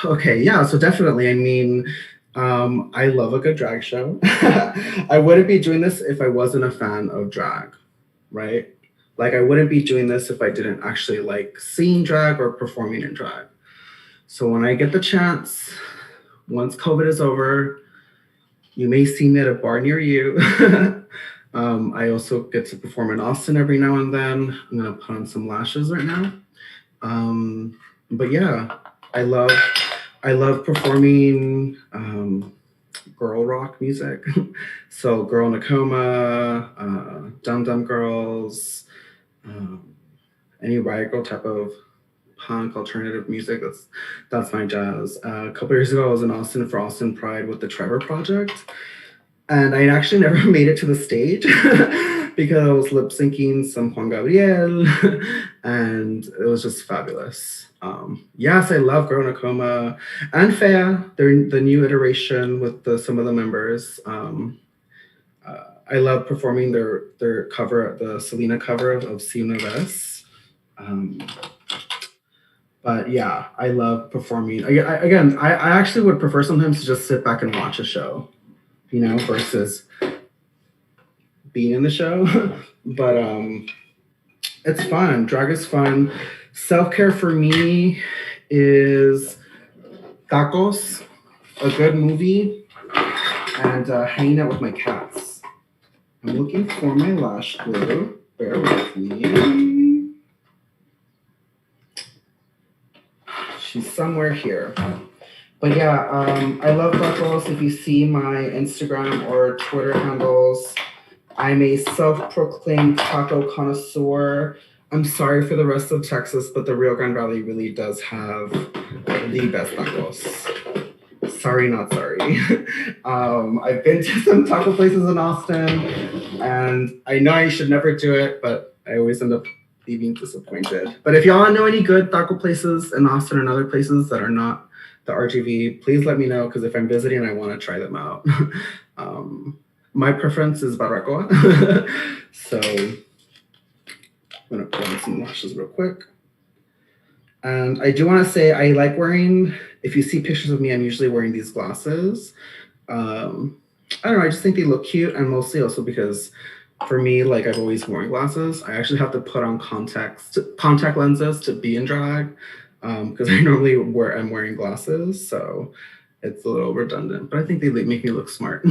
Okay, yeah, so definitely. I love a good drag show. I wouldn't be doing this if I wasn't a fan of drag, right? I wouldn't be doing this if I didn't actually like seeing drag or performing in drag. So when I get the chance, once COVID is over, you may see me at a bar near you. I also get to perform in Austin every now and then. I'm gonna put on some lashes right now. But yeah, I love performing girl rock music. So Girl Nakoma, Dum Dum Girls, any riot girl type of punk alternative music. That's my jazz. A couple years ago, I was in Austin for Austin Pride with the Trevor Project, and I actually never made it to the stage because I was lip syncing some Juan Gabriel, and it was just fabulous. Yes, I love Girl Nakoma and Fea. They're the new iteration with some of the members. I love performing their cover, the Selena cover of Si Una Vez. But yeah, I love performing. I actually would prefer sometimes to just sit back and watch a show, versus being in the show. But it's fun. Drag is fun. Self-care for me is tacos, a good movie, and hanging out with my cats. I'm looking for my lash glue. Bear with me. She's somewhere here. But yeah, I love tacos. If you see my Instagram or Twitter handles, I'm a self-proclaimed taco connoisseur. I'm sorry for the rest of Texas, but the Rio Grande Valley really does have the best tacos. Sorry, not sorry. I've been to some taco places in Austin, and I know I should never do it, but I always end up leaving disappointed. But if y'all know any good taco places in Austin and other places that are not the RGV, please let me know, because if I'm visiting, I want to try them out. My preference is barbacoa. So I'm going to put on some lashes real quick. And I do want to say I like wearing, if you see pictures of me, I'm usually wearing these glasses. I don't know, I just think they look cute, and mostly also because for me, like, I've always worn glasses. I actually have to put on contact lenses to be in drag, because I normally I'm wearing glasses, so it's a little redundant, but I think they make me look smart.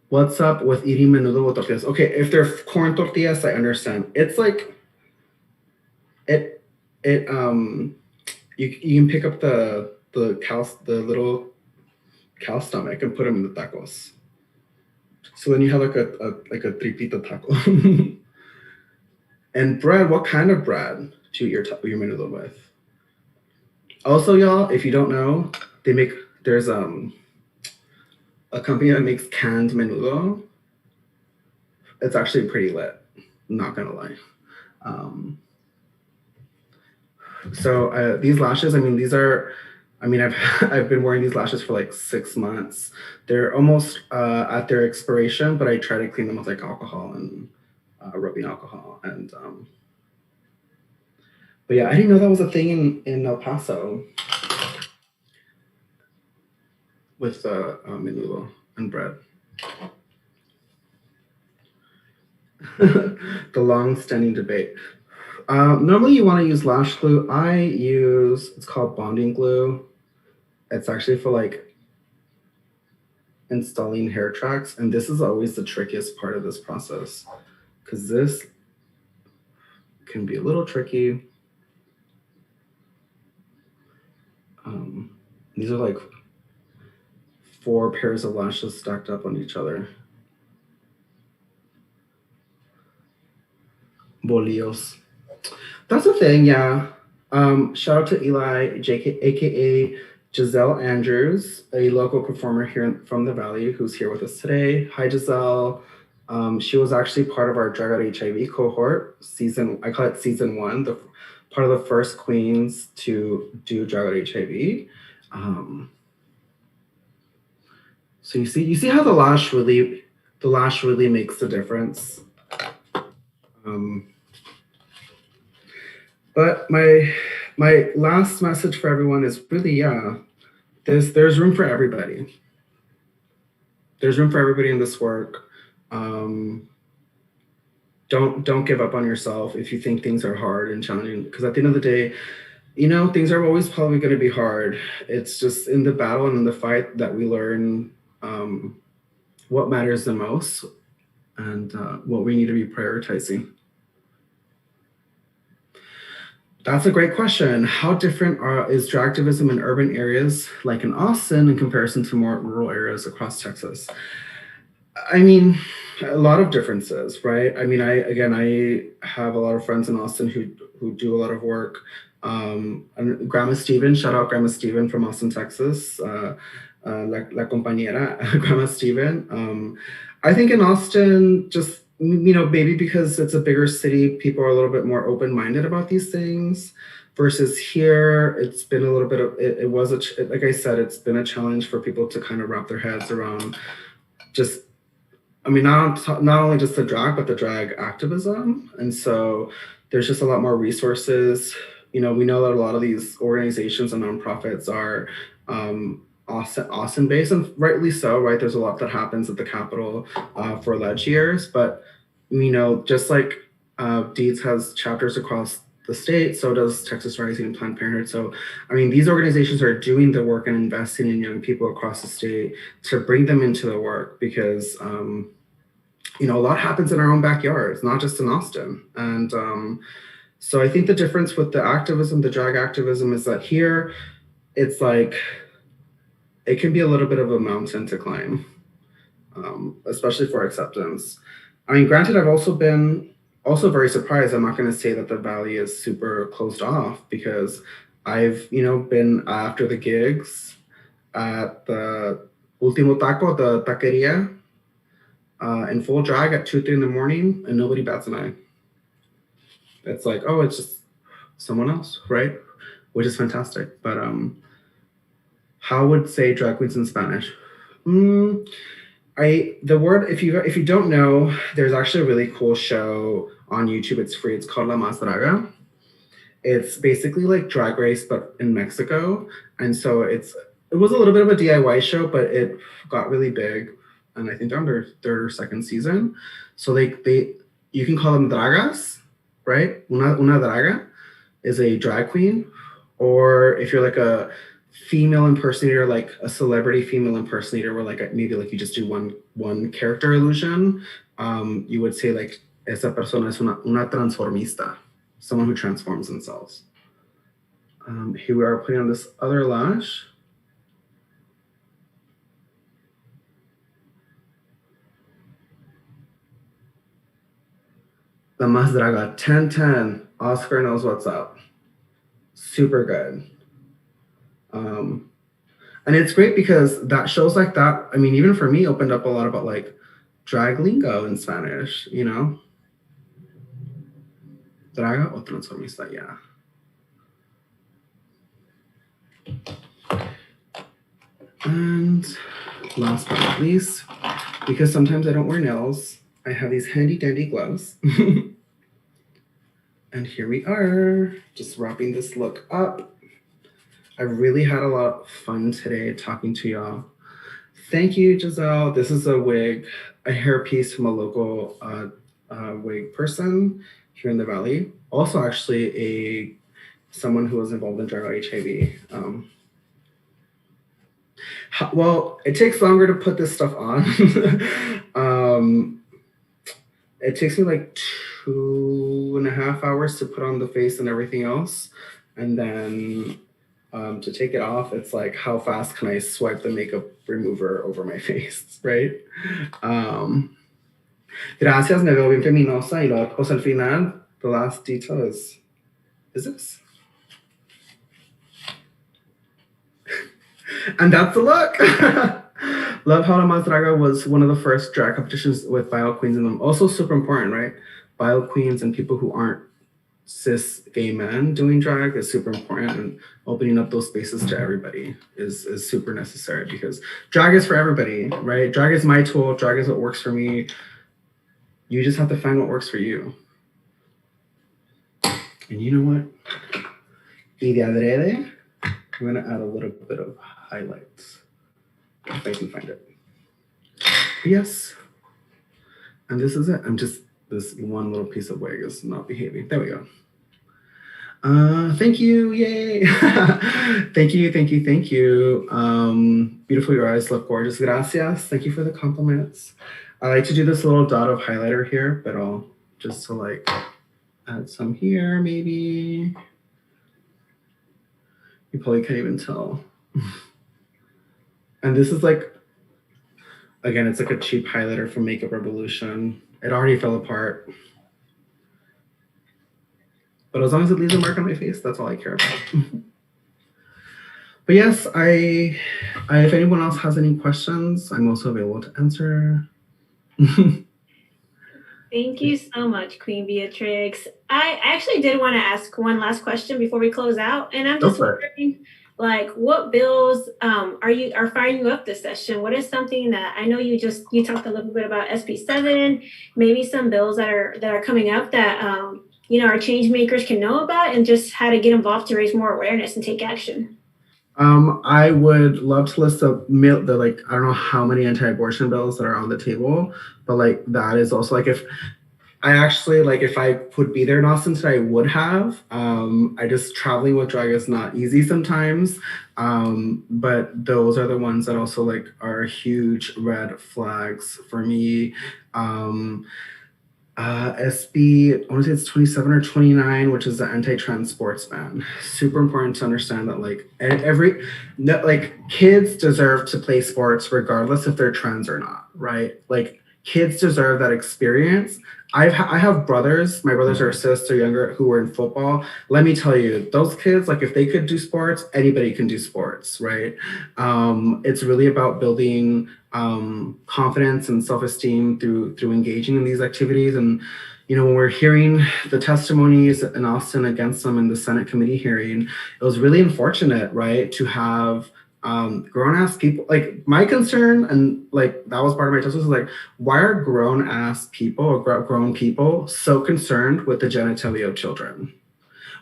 What's up with eating menudo with tortillas? Okay, if they're corn tortillas, I understand. It's like you can pick up the little cow stomach and put them in the tacos. So then you have like a tripita taco. And bread, what kind of bread to eat your menudo with? Also, y'all, if you don't know, there's a company that makes canned menudo. It's actually pretty lit, not gonna lie. So these lashes, I've been wearing these lashes for like 6 months. They're almost at their expiration, but I try to clean them with like alcohol and rubbing alcohol. And but yeah, I didn't know that was a thing in El Paso with menudo and bread. The long-standing debate. Normally you want to use lash glue. It's called bonding glue. It's actually for like installing hair tracks, and this is always the trickiest part of this process, because this can be a little tricky. These are like 4 pairs of lashes stacked up on each other. Bolillos. That's a thing, yeah. Shout out to Eli, aka Giselle Andrews, a local performer here from the Valley, who's here with us today. Hi, Giselle. She was actually part of our Drag Out HIV cohort, I call it season 1, part of the first queens to do Drag Out HIV. So you see how the lash really makes the difference. But my last message for everyone is really, there's room for everybody. There's room for everybody in this work. Don't give up on yourself if you think things are hard and challenging, because at the end of the day, things are always probably going to be hard. It's just in the battle and in the fight that we learn what matters the most and what we need to be prioritizing. That's a great question. How different is dragtivism in urban areas like in Austin in comparison to more rural areas across Texas? I mean, a lot of differences, right? I mean, I have a lot of friends in Austin who do a lot of work. And Grandma Steven, shout out Grandma Steven from Austin, Texas. La compañera, Grandma Steven. I think in Austin, just maybe because it's a bigger city, people are a little bit more open-minded about these things. Versus here, it's been a little bit of it was like I said, it's been a challenge for people to kind of wrap their heads around just not only just the drag, but the drag activism. And so there's just a lot more resources. We know that a lot of these organizations and nonprofits are Austin based, and rightly so, right? There's a lot that happens at the Capitol for alleged years, but just like Deeds has chapters across the state, so does Texas Rising and Planned Parenthood. So, these organizations are doing the work and investing in young people across the state to bring them into the work because, a lot happens in our own backyards, not just in Austin. And so I think the difference with the activism, the drag activism, is that here it's like it can be a little bit of a mountain to climb, especially for acceptance. Granted, I've also been very surprised. I'm not going to say that the Valley is super closed off because I've, been after the gigs at the Último Taco, the taqueria, in full drag at 2, 3 in the morning, and nobody bats an eye. It's like, oh, it's just someone else, right? Which is fantastic. But how would say drag queens in Spanish? The word, if you don't know, there's actually a really cool show on YouTube. It's free. It's called La Más Draga. It's basically like Drag Race, but in Mexico. And so it was a little bit of a DIY show, but it got really big. And I think they're on their 3rd or 2nd season. So you can call them dragas, right? Una draga is a drag queen. Or if you're like a female impersonator, like a celebrity female impersonator, where maybe you just do one character illusion, you would say like esa persona es una transformista, someone who transforms themselves. Here we are putting on this other lash. La Más Draga, 10/10. Oscar knows what's up. Super good. And it's great because that shows like that, even for me, opened up a lot about like drag lingo in Spanish, Draga o transformista, yeah. And last but not least, because sometimes I don't wear nails, I have these handy dandy gloves. And here we are, just wrapping this look up. I really had a lot of fun today talking to y'all. Thank you, Giselle. This is a hairpiece from a local wig person here in the Valley. Also, actually, someone who was involved in drag HIV. Well, it takes longer to put this stuff on. It takes me like 2.5 hours to put on the face and everything else. And then to take it off, it's like, how fast can I swipe the makeup remover over my face, right? Gracias, me veo bien feminosa. Y la cosa al final, the last detail is this. And that's the look. Love how La Más Draga was one of the first drag competitions with bio queens in them. Also super important, right? Bio queens and people who aren't cis gay men doing drag is super important, and opening up those spaces to everybody is super necessary because drag is for everybody, right? Drag is my tool. Drag is what works for me. You just have to find what works for you. And you know what? Y de adrede, I'm gonna add a little bit of highlights if I can find it. Yes. And this is it. This one little piece of wig is not behaving. There we go. Thank you. Yay. Thank you. Beautiful, your eyes look gorgeous. Gracias. Thank you for the compliments. I like to do this little dot of highlighter here, but I'll just to like add some here, maybe. You probably can't even tell. And this is like, again, it's like a cheap highlighter from Makeup Revolution. It already fell apart. But as long as it leaves a mark on my face, that's all I care about. But yes, I if anyone else has any questions, I'm also available to answer. Thank you so much, Queen Beatrix. I actually did want to ask one last question before we close out, and I'm just wondering, like, what bills are firing you up this session? What is something that I know you talked a little bit about SB7, maybe some bills that are coming up that our change makers can know about, and just how to get involved to raise more awareness and take action. I would love to list the I don't know how many anti-abortion bills that are on the table, but like that is also like if I would be there in Austin today, I would have. I just traveling with drag is not easy sometimes. But those are the ones that also like are huge red flags for me. SB, I want to say it's 27 or 29, which is the anti-trans sports ban. Super important to understand that kids deserve to play sports regardless if they're trans or not, right? Like kids deserve that experience. I have brothers, my brothers are sis, they're younger, who were in football. Let me tell you, those kids, like if they could do sports, anybody can do sports, right? It's really about building confidence and self-esteem through engaging in these activities. And when we're hearing the testimonies in Austin against them in the Senate committee hearing, it was really unfortunate, right, to have grown-ass people. Like my concern, and like that was part of my testimony, was like, why are grown-ass people or grown people so concerned with the genitalia of children?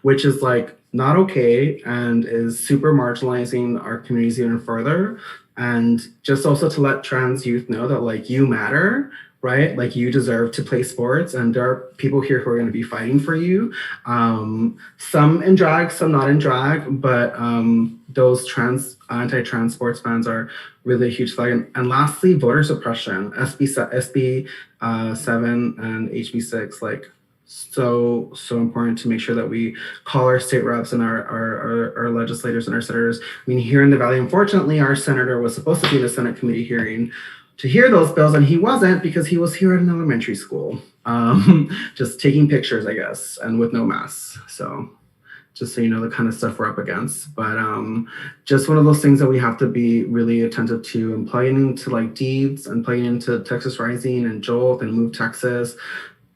Which is like not okay and is super marginalizing our communities even further. And just also to let trans youth know that like you matter, right? Like you deserve to play sports, and there are people here who are going to be fighting for you. Some in drag, some not in drag, but those anti-trans sports bans are really a huge flag. And lastly, voter suppression, SB 7 and HB 6, like so important to make sure that we call our state reps and our legislators and our senators. I mean, here in the Valley, unfortunately, our senator was supposed to be in the Senate committee hearing to hear those bills, and he wasn't because he was here at an elementary school, just taking pictures, I guess, and with no masks. So just so you know the kind of stuff we're up against. But just one of those things that we have to be really attentive to, and playing into like Deeds and playing into Texas Rising and Jolt and Move Texas.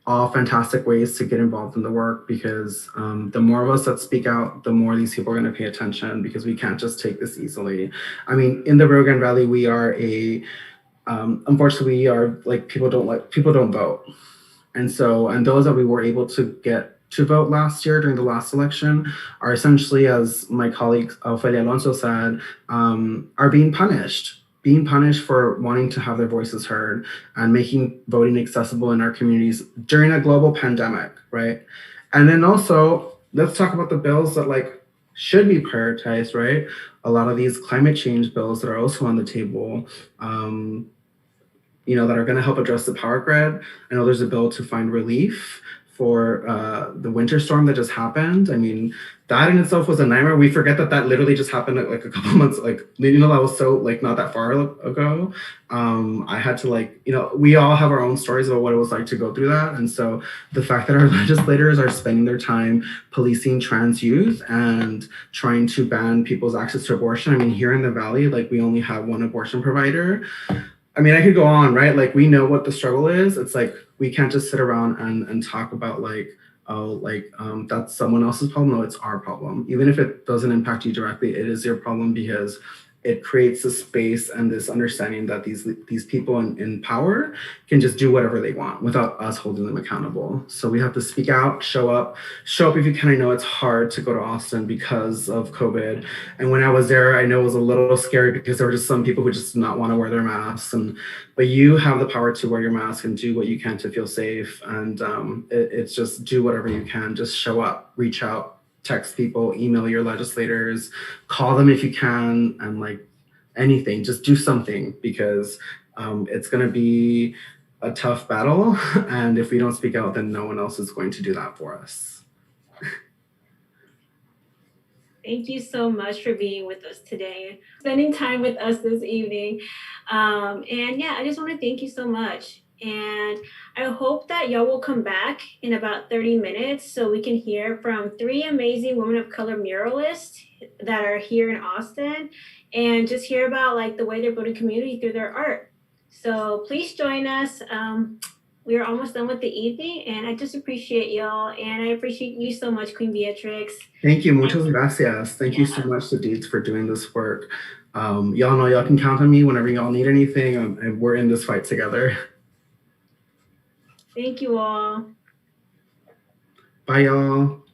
All fantastic ways to get involved in the work, because the more of us that speak out, the more these people are going to pay attention, because we can't just take this easily. I mean, in the Rio Grande Valley, we are unfortunately, we are like people don't vote. And those that we were able to get to vote last year during the last election are essentially, as my colleague Ophelia Alonso said, are being punished for wanting to have their voices heard and making voting accessible in our communities during a global pandemic, right? And then also, let's talk about the bills that like should be prioritized, right? A lot of these climate change bills that are also on the table, that are going to help address the power grid. I know there's a bill to find relief for the winter storm that just happened. I mean, that in itself was a nightmare. We forget that literally just happened like a couple months, like, that was so like not that far ago. I had to we all have our own stories about what it was like to go through that. And so the fact that our legislators are spending their time policing trans youth and trying to ban people's access to abortion. I mean, here in the Valley, like we only have one abortion provider. I mean, I could go on, right? Like we know what the struggle is. It's like, we can't just sit around and talk about that's someone else's problem. No, it's our problem. Even if it doesn't impact you directly, it is your problem, because it creates a space and this understanding that these people in power can just do whatever they want without us holding them accountable. So we have to speak out, show up if you can. I know it's hard to go to Austin because of COVID. And when I was there, I know it was a little scary because there were just some people who just did not want to wear their masks. But you have the power to wear your mask and do what you can to feel safe. And it's just do whatever you can. Just show up, reach out, text people, email your legislators, call them if you can, and like anything, just do something, because it's going to be a tough battle. And if we don't speak out, then no one else is going to do that for us. Thank you so much for being with us today, spending time with us this evening. And yeah, I just want to thank you so much. And I hope that y'all will come back in about 30 minutes so we can hear from 3 amazing women of color muralists that are here in Austin and just hear about like the way they're building community through their art. So please join us. We are almost done with the evening, and I just appreciate y'all, and I appreciate you so much, Queen Beatrix. Thank you. Muchas gracias. Thank you so much to Deeds for doing this work. Y'all know y'all can count on me whenever y'all need anything, and we're in this fight together. Thank you all. Bye, y'all.